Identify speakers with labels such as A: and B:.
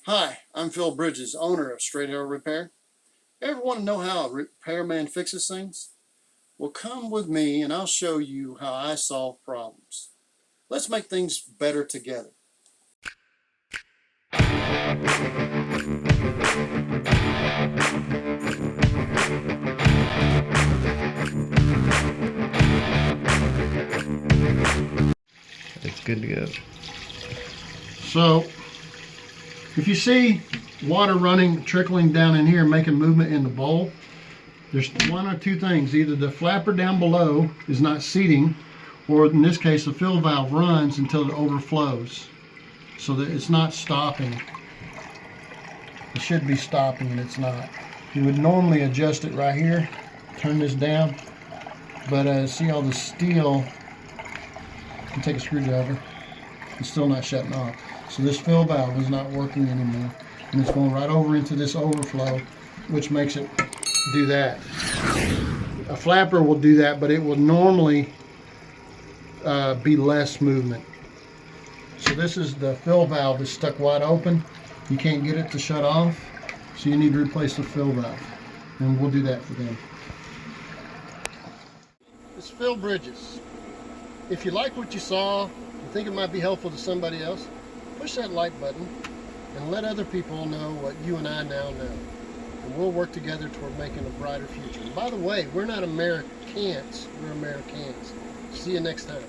A: Hi, I'm Phil Bridges, owner of Straight Arrow Repair. Ever want to know how a repairman fixes things? Well, come with me and I'll show you how I solve problems. Let's make things better together.
B: It's good to go.
A: So, if you see water running, trickling down in here, making movement in the bowl, there's one or two things. Either the flapper down below is not seating, or in this case, the fill valve runs until it overflows, so that it's not stopping. It should be stopping and it's not. You would normally adjust it right here, turn this down, but see all the steel, you can take a screwdriver, it's still not shutting off. So this fill valve is not working anymore, and it's going right over into this overflow, which makes it do that. A flapper will do that, but it will normally be less movement. So this is the fill valve is stuck wide open. You can't get it to shut off, so you need to replace the fill valve, and we'll do that for them. It's Phil Bridges. If you like what you saw, you think it might be helpful to somebody else, push that like button and let other people know what you and I now know. And we'll work together toward making a brighter future. And by the way, we're not Americans, we're Americans. See you next time.